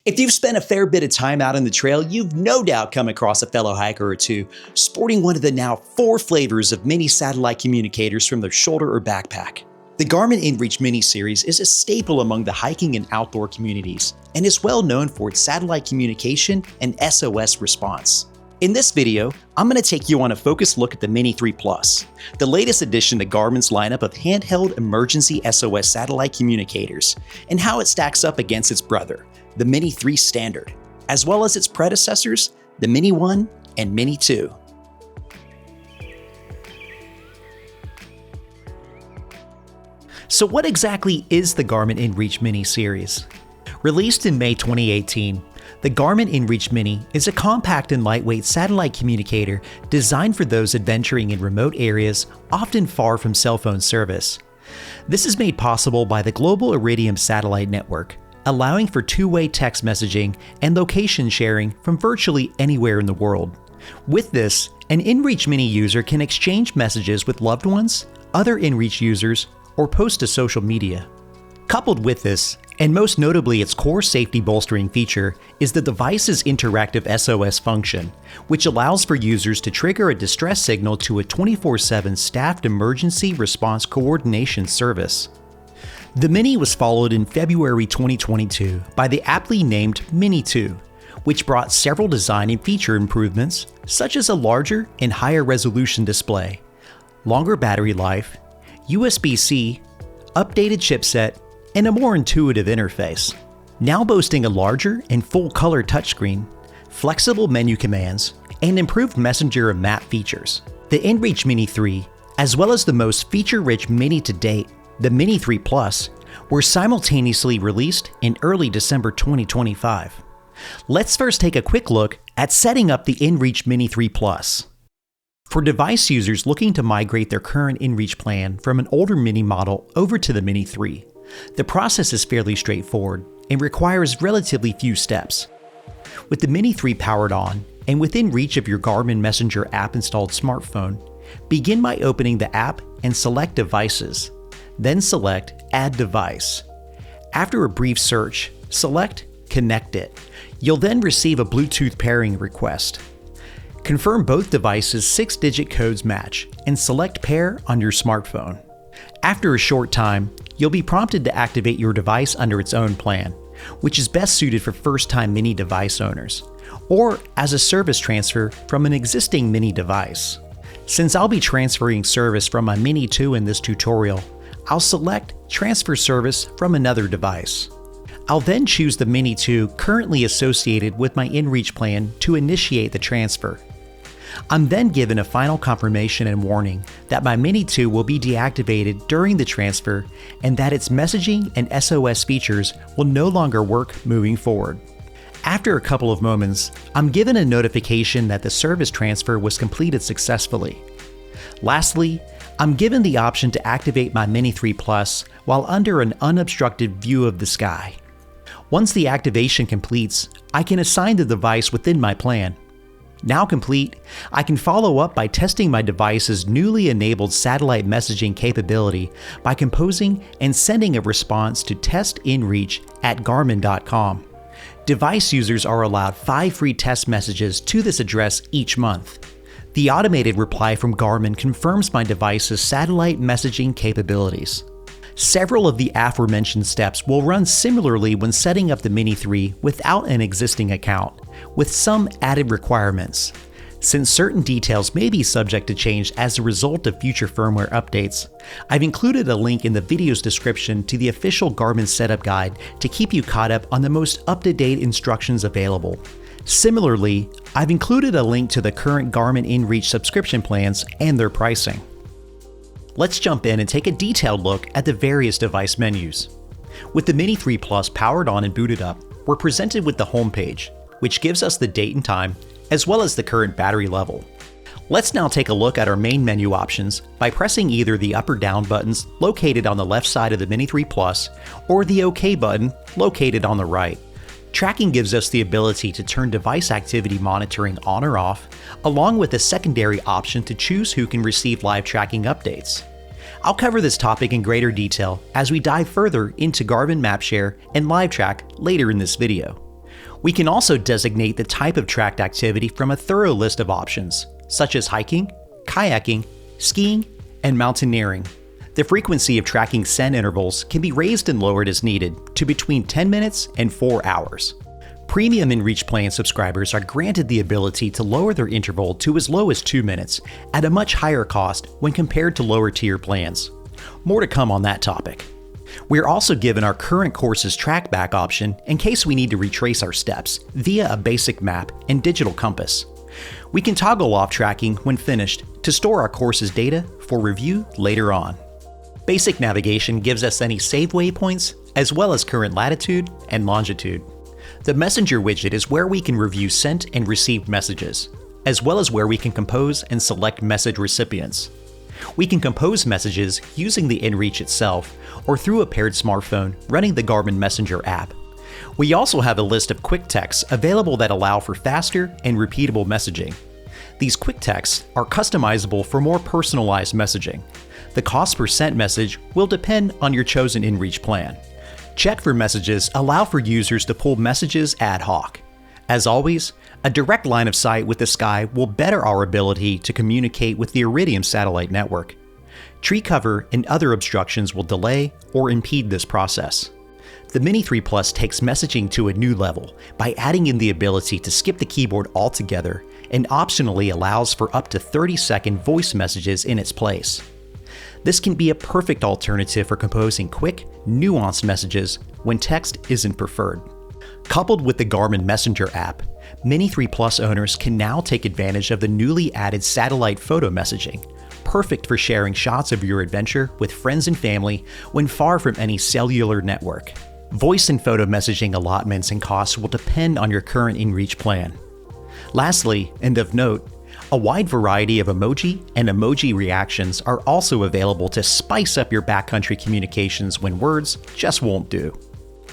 If you've spent a fair bit of time out on the trail, you've no doubt come across a fellow hiker or two sporting one of the now 4 flavors of mini satellite communicators from their shoulder or backpack. The Garmin inReach Mini series is a staple among the hiking and outdoor communities and is well known for its satellite communication and SOS response. In this video, I'm going to take you on a focused look at the Mini 3 Plus, the latest addition to Garmin's lineup of handheld emergency SOS satellite communicators, and how it stacks up against its brother, the Mini 3 Standard, as well as its predecessors, the Mini 1 and Mini 2. So what exactly is the Garmin inReach Mini series? Released in May 2018, the Garmin inReach Mini is a compact and lightweight satellite communicator designed for those adventuring in remote areas, often far from cell phone service. This is made possible by the global Iridium satellite network, allowing for two-way text messaging and location sharing from virtually anywhere in the world. With this, an inReach Mini user can exchange messages with loved ones, other inReach users, or post to social media. Coupled with this, and most notably its core safety bolstering feature, is the device's interactive SOS function, which allows for users to trigger a distress signal to a 24/7 staffed emergency response coordination service. The Mini was followed in February 2022 by the aptly named Mini 2, which brought several design and feature improvements, such as a larger and higher resolution display, longer battery life, USB-C, updated chipset, and a more intuitive interface. Now boasting a larger and full-color touchscreen, flexible menu commands, and improved Messenger and Map features, the inReach Mini 3, as well as the most feature-rich Mini to date, the Mini 3 Plus, were simultaneously released in early December 2025. Let's first take a quick look at setting up the inReach Mini 3 Plus. For device users looking to migrate their current inReach plan from an older Mini model over to the Mini 3, the process is fairly straightforward and requires relatively few steps. With the Mini 3 powered on and within reach of your Garmin Messenger App installed smartphone, begin by opening the app and select Devices, then select Add Device. After a brief search, select Connect It. You'll then receive a Bluetooth pairing request. Confirm both devices' 6-digit codes match and select Pair on your smartphone. After a short time, you'll be prompted to activate your device under its own plan, which is best suited for first-time Mini device owners, or as a service transfer from an existing Mini device. Since I'll be transferring service from my Mini 2 in this tutorial, I'll select Transfer Service from another device. I'll then choose the Mini 2 currently associated with my inReach plan to initiate the transfer. I'm then given a final confirmation and warning that my Mini 2 will be deactivated during the transfer and that its messaging and SOS features will no longer work moving forward. After a couple of moments, I'm given a notification that the service transfer was completed successfully. Lastly, I'm given the option to activate my Mini 3 Plus while under an unobstructed view of the sky. Once the activation completes, I can assign the device within my plan. Now complete, I can follow up by testing my device's newly enabled satellite messaging capability by composing and sending a response to testinreach@garmin.com. Device users are allowed 5 free test messages to this address each month. The automated reply from Garmin confirms my device's satellite messaging capabilities. Several of the aforementioned steps will run similarly when setting up the Mini 3 without an existing account, with some added requirements. Since certain details may be subject to change as a result of future firmware updates, I've included a link in the video's description to the official Garmin setup guide to keep you caught up on the most up-to-date instructions available. Similarly, I've included a link to the current Garmin inReach subscription plans and their pricing. Let's jump in and take a detailed look at the various device menus. With the Mini 3 Plus powered on and booted up, we're presented with the home page, which gives us the date and time, as well as the current battery level. Let's now take a look at our main menu options by pressing either the up or down buttons located on the left side of the Mini 3 Plus or the OK button located on the right. Tracking gives us the ability to turn device activity monitoring on or off, along with a secondary option to choose who can receive live tracking updates. I'll cover this topic in greater detail as we dive further into Garmin MapShare and LiveTrack later in this video. We can also designate the type of tracked activity from a thorough list of options, such as hiking, kayaking, skiing, and mountaineering. The frequency of tracking send intervals can be raised and lowered as needed to between 10 minutes and 4 hours. Premium inReach plan subscribers are granted the ability to lower their interval to as low as 2 minutes at a much higher cost when compared to lower tier plans. More to come on that topic. We're also given our current course's trackback option in case we need to retrace our steps via a basic map and digital compass. We can toggle off tracking when finished to store our course's data for review later on. Basic navigation gives us any saved waypoints as well as current latitude and longitude. The Messenger widget is where we can review sent and received messages, as well as where we can compose and select message recipients. We can compose messages using the inReach itself or through a paired smartphone running the Garmin Messenger App. We also have a list of quick texts available that allow for faster and repeatable messaging. These quick texts are customizable for more personalized messaging. The cost per sent message will depend on your chosen inReach plan. Check for messages allow for users to pull messages ad hoc. As always, a direct line of sight with the sky will better our ability to communicate with the Iridium satellite network. Tree cover and other obstructions will delay or impede this process. The Mini 3 Plus takes messaging to a new level by adding in the ability to skip the keyboard altogether and optionally allows for up to 30-second voice messages in its place. This can be a perfect alternative for composing quick, nuanced messages when text isn't preferred. Coupled with the Garmin Messenger app, Mini 3 Plus owners can now take advantage of the newly added satellite photo messaging, perfect for sharing shots of your adventure with friends and family when far from any cellular network. Voice and photo messaging allotments and costs will depend on your current inReach plan. Lastly, and of note, a wide variety of emoji and emoji reactions are also available to spice up your backcountry communications when words just won't do.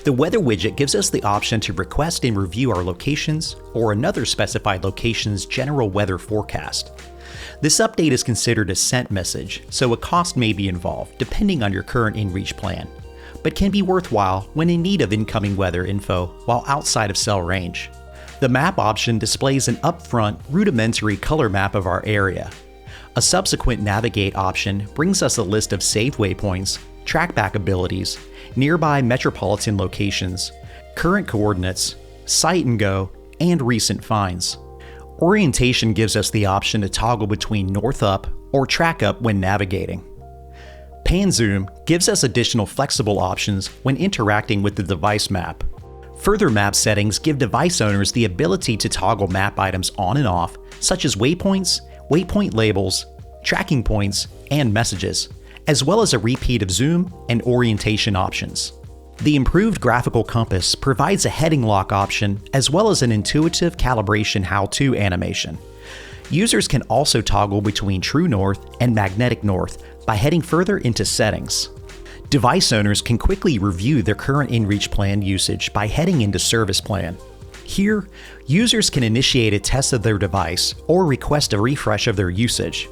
The weather widget gives us the option to request and review our locations or another specified location's general weather forecast. This update is considered a sent message, so a cost may be involved depending on your current inReach plan, but can be worthwhile when in need of incoming weather info while outside of cell range. The map option displays an upfront, rudimentary color map of our area. A subsequent navigate option brings us a list of saved waypoints, trackback abilities, nearby metropolitan locations, current coordinates, sight and go, and recent finds. Orientation gives us the option to toggle between north up or track up when navigating. Pan zoom gives us additional flexible options when interacting with the device map. Further map settings give device owners the ability to toggle map items on and off, such as waypoints, waypoint labels, tracking points, and messages, as well as a repeat of zoom and orientation options. The improved graphical compass provides a heading lock option as well as an intuitive calibration how-to animation. Users can also toggle between true north and magnetic north by heading further into settings. Device owners can quickly review their current inReach plan usage by heading into Service Plan. Here, users can initiate a test of their device or request a refresh of their usage.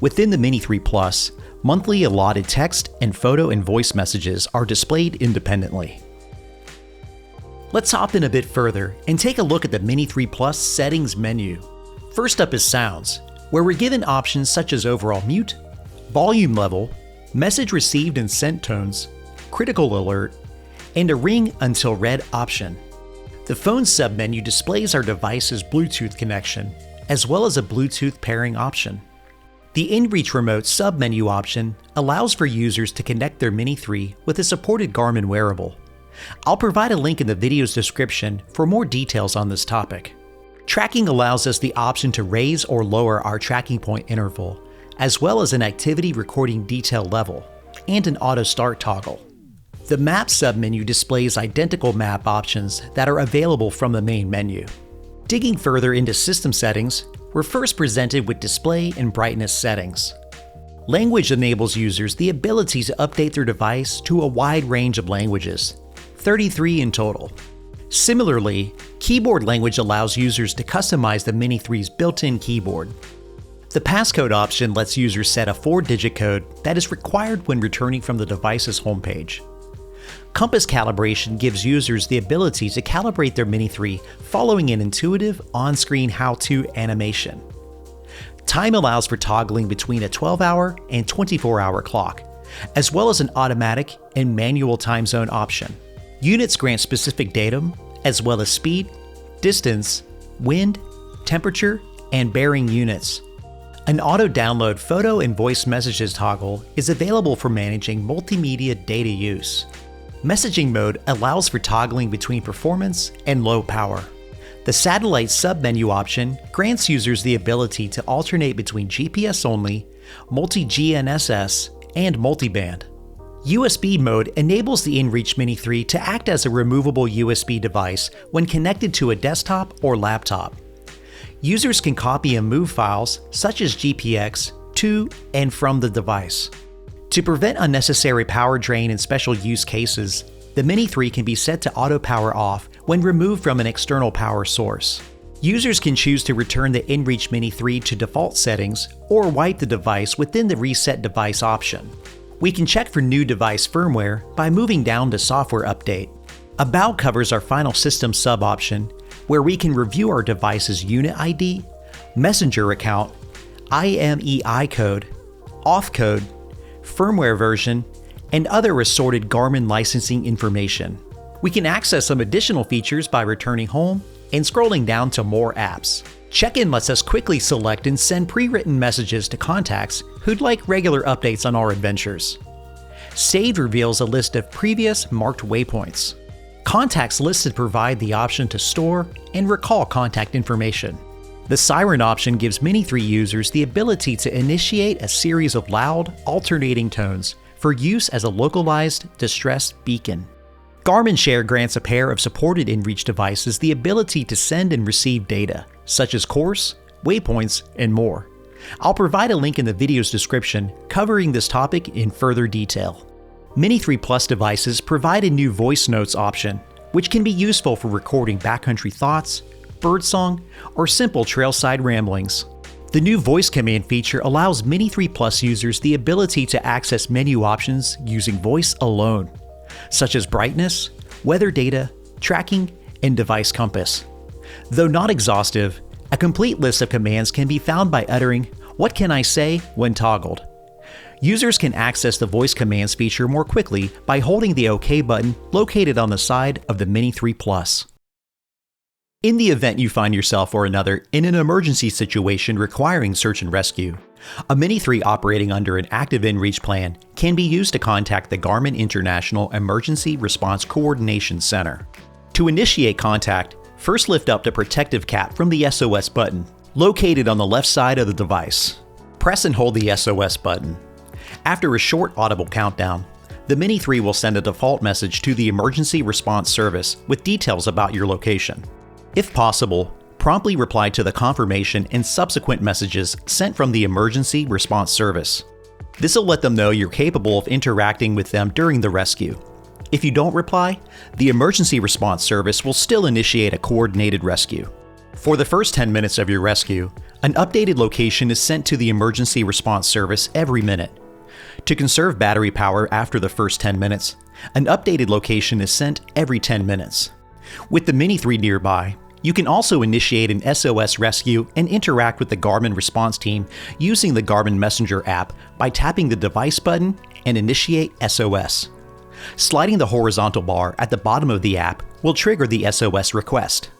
Within the Mini 3 Plus, monthly allotted text and photo and voice messages are displayed independently. Let's hop in a bit further and take a look at the Mini 3 Plus settings menu. First up is sounds, where we're given options such as overall mute, volume level, message received and sent tones, critical alert, and a ring until read option. The phone submenu displays our device's Bluetooth connection, as well as a Bluetooth pairing option. The inReach remote submenu option allows for users to connect their Mini 3 with a supported Garmin wearable. I'll provide a link in the video's description for more details on this topic. Tracking allows us the option to raise or lower our tracking point interval, as well as an activity recording detail level, and an auto start toggle. The map submenu displays identical map options that are available from the main menu. Digging further into system settings, we're first presented with display and brightness settings. Language enables users the ability to update their device to a wide range of languages, 33 in total. Similarly, keyboard language allows users to customize the Mini 3's built-in keyboard. The passcode option lets users set a 4-digit code that is required when returning from the device's homepage. Compass calibration gives users the ability to calibrate their Mini 3 following an intuitive on-screen how-to animation. Time allows for toggling between a 12-hour and 24-hour clock, as well as an automatic and manual time zone option. Units grant specific datum, as well as speed, distance, wind, temperature, and bearing units. An auto-download photo and voice messages toggle is available for managing multimedia data use. Messaging mode allows for toggling between performance and low power. The satellite submenu option grants users the ability to alternate between GPS only, multi-GNSS, and multiband. USB mode enables the inReach Mini 3 to act as a removable USB device when connected to a desktop or laptop. Users can copy and move files such as GPX to and from the device. To prevent unnecessary power drain in special use cases, the Mini 3 can be set to auto power off when removed from an external power source. Users can choose to return the inReach Mini 3 to default settings or wipe the device within the Reset Device option. We can check for new device firmware by moving down to Software Update. About covers our final system sub option, where we can review our device's unit ID, messenger account, IMEI code, auth code, firmware version, and other assorted Garmin licensing information. We can access some additional features by returning home and scrolling down to More Apps. Check-in lets us quickly select and send pre-written messages to contacts who'd like regular updates on our adventures. Saved reveals a list of previous marked waypoints. Contacts listed provide the option to store and recall contact information. The Siren option gives Mini 3 users the ability to initiate a series of loud, alternating tones for use as a localized distress beacon. Garmin Share grants a pair of supported inReach devices the ability to send and receive data, such as course, waypoints, and more. I'll provide a link in the video's description covering this topic in further detail. Mini 3 Plus devices provide a new voice notes option, which can be useful for recording backcountry thoughts, birdsong, or simple trailside ramblings. The new voice command feature allows Mini 3 Plus users the ability to access menu options using voice alone, such as brightness, weather data, tracking, and device compass. Though not exhaustive, a complete list of commands can be found by uttering "What can I say?" when toggled. Users can access the voice commands feature more quickly by holding the OK button located on the side of the Mini 3 Plus. In the event you find yourself or another in an emergency situation requiring search and rescue, a Mini 3 operating under an active inReach plan can be used to contact the Garmin International Emergency Response Coordination Center. To initiate contact, first lift up the protective cap from the SOS button, located on the left side of the device. Press and hold the SOS button. After a short audible countdown, the Mini 3 will send a default message to the Emergency Response Service with details about your location. If possible, promptly reply to the confirmation and subsequent messages sent from the Emergency Response Service. This will let them know you're capable of interacting with them during the rescue. If you don't reply, the Emergency Response Service will still initiate a coordinated rescue. For the first 10 minutes of your rescue, an updated location is sent to the Emergency Response Service every minute. To conserve battery power after the first 10 minutes, an updated location is sent every 10 minutes. With the Mini 3 nearby, you can also initiate an SOS rescue and interact with the Garmin response team using the Garmin Messenger App by tapping the device button and Initiate SOS. Sliding the horizontal bar at the bottom of the app will trigger the SOS request.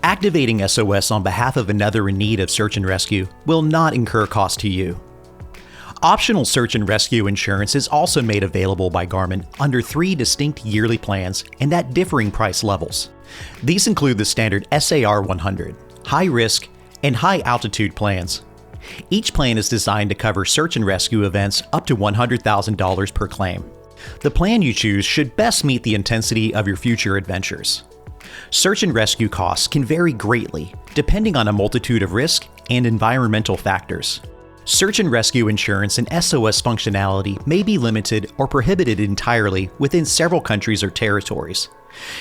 Activating SOS on behalf of another in need of search and rescue will not incur cost to you. Optional search and rescue insurance is also made available by Garmin under 3 distinct yearly plans and at differing price levels. These include the standard SAR 100, high risk, and high altitude plans. Each plan is designed to cover search and rescue events up to $100,000 per claim. The plan you choose should best meet the intensity of your future adventures. Search and rescue costs can vary greatly depending on a multitude of risk and environmental factors. Search and rescue insurance and SOS functionality may be limited or prohibited entirely within several countries or territories.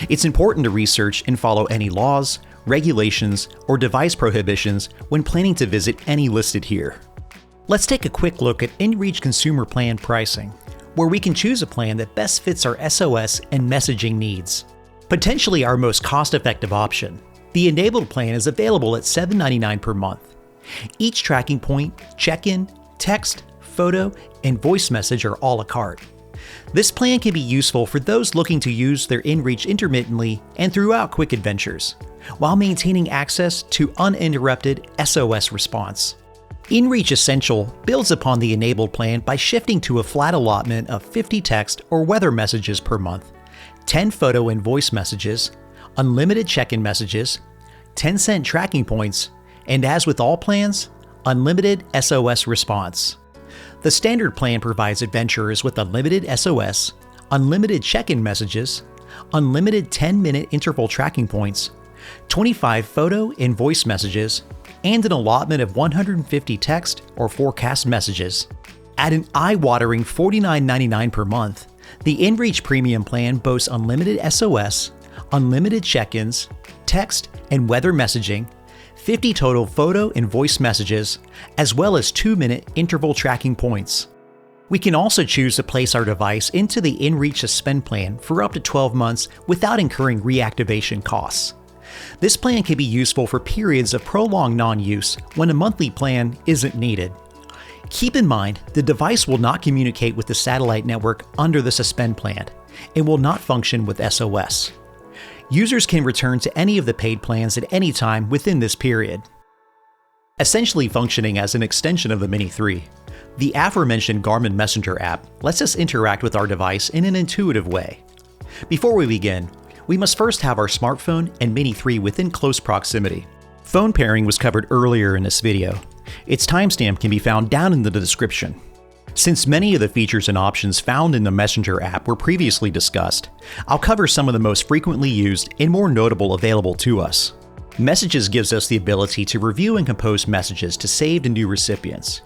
It's important to research and follow any laws, regulations, or device prohibitions when planning to visit any listed here. Let's take a quick look at inReach consumer plan pricing. where we can choose a plan that best fits our SOS and messaging needs. Potentially our most cost-effective option, the enabled plan is available at $7.99 per month. Each tracking point, check-in, text, photo, and voice message are a la carte. This plan can be useful for those looking to use their inReach intermittently and throughout quick adventures, while maintaining access to uninterrupted SOS response. inReach Essential builds upon the enabled plan by shifting to a flat allotment of 50 text or weather messages per month, 10 photo and voice messages, unlimited check-in messages, 10-cent tracking points, and as with all plans, unlimited SOS response. The standard plan provides adventurers with unlimited SOS, unlimited check-in messages, unlimited 10-minute interval tracking points, 25 photo and voice messages, and an allotment of 150 text or forecast messages. At an eye-watering $49.99 per month, the inReach Premium plan boasts unlimited SOS, unlimited check-ins, text and weather messaging, 50 total photo and voice messages, as well as 2-minute interval tracking points. We can also choose to place our device into the inReach Suspend plan for up to 12 months without incurring reactivation costs. This plan can be useful for periods of prolonged non-use when a monthly plan isn't needed. Keep in mind, the device will not communicate with the satellite network under the Suspend plan and will not function with SOS. Users can return to any of the paid plans at any time within this period. Essentially functioning as an extension of the Mini 3, the aforementioned Garmin Messenger App lets us interact with our device in an intuitive way. Before we begin, we must first have our smartphone and Mini 3 within close proximity. Phone pairing was covered earlier in this video. Its timestamp can be found down in the description. Since many of the features and options found in the Messenger app were previously discussed, I'll cover some of the most frequently used and more notable available to us. Messages gives us the ability to review and compose messages to saved and new recipients.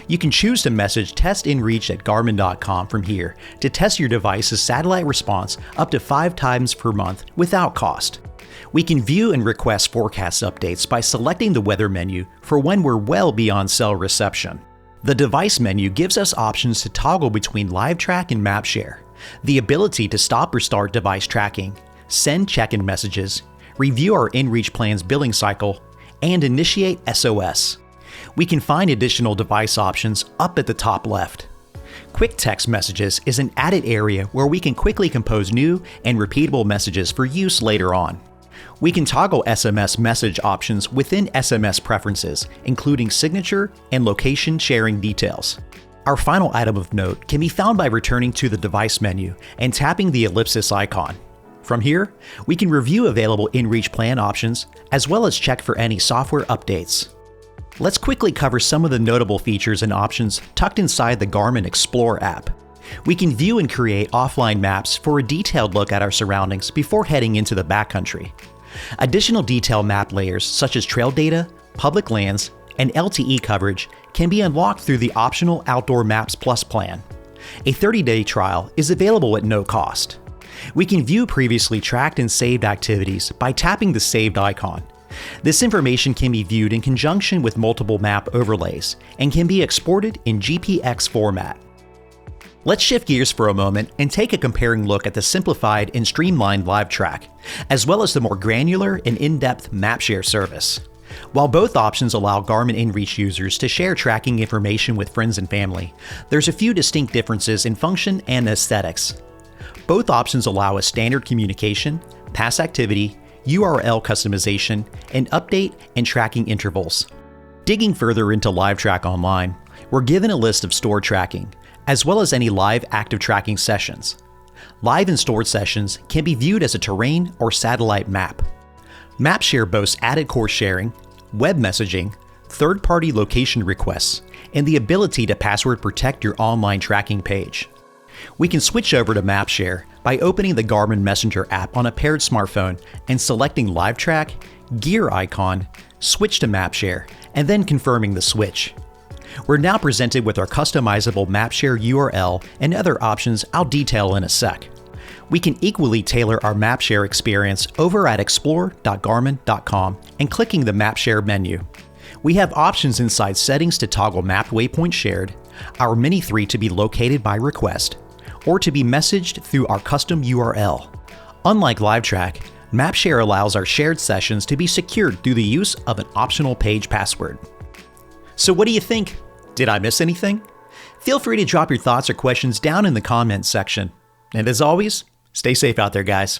You can choose to message Test inReach at Garmin.com from here to test your device's satellite response up to 5 times per month without cost. We can view and request forecast updates by selecting the weather menu for when we're well beyond cell reception. The device menu gives us options to toggle between LiveTrack and MapShare, the ability to stop or start device tracking, send check-in messages, review our inReach plan's billing cycle, and initiate SOS. We can find additional device options up at the top left. Quick text messages is an added area where we can quickly compose new and repeatable messages for use later on. We can toggle SMS message options within SMS preferences, including signature and location sharing details. Our final item of note can be found by returning to the device menu and tapping the ellipsis icon. From here, we can review available inReach plan options as well as check for any software updates. Let's quickly cover some of the notable features and options tucked inside the Garmin Explore app. We can view and create offline maps for a detailed look at our surroundings before heading into the backcountry. Additional detail map layers such as trail data, public lands, and LTE coverage can be unlocked through the optional Outdoor Maps Plus plan. A 30-day trial is available at no cost. We can view previously tracked and saved activities by tapping the saved icon. This information can be viewed in conjunction with multiple map overlays and can be exported in GPX format. Let's shift gears for a moment and take a comparing look at the simplified and streamlined LiveTrack, as well as the more granular and in-depth MapShare service. While both options allow Garmin inReach users to share tracking information with friends and family, there's a few distinct differences in function and aesthetics. Both options allow a standard communication, past activity, URL customization, and update and tracking intervals. Digging further into LiveTrack Online, we're given a list of stored tracking, as well as any live active tracking sessions. Live and stored sessions can be viewed as a terrain or satellite map. MapShare boasts added course sharing, web messaging, third-party location requests, and the ability to password protect your online tracking page. We can switch over to MapShare by opening the Garmin Messenger app on a paired smartphone and selecting LiveTrack, gear icon, switch to MapShare, and then confirming the switch. We're now presented with our customizable MapShare URL and other options I'll detail in a sec. We can equally tailor our MapShare experience over at explore.garmin.com and clicking the MapShare menu. We have options inside settings to toggle mapped waypoint shared, our Mini 3 to be located by request, or to be messaged through our custom URL. Unlike LiveTrack, MapShare allows our shared sessions to be secured through the use of an optional page password. So what do you think? Did I miss anything? Feel free to drop your thoughts or questions down in the comments section. And as always, stay safe out there, guys.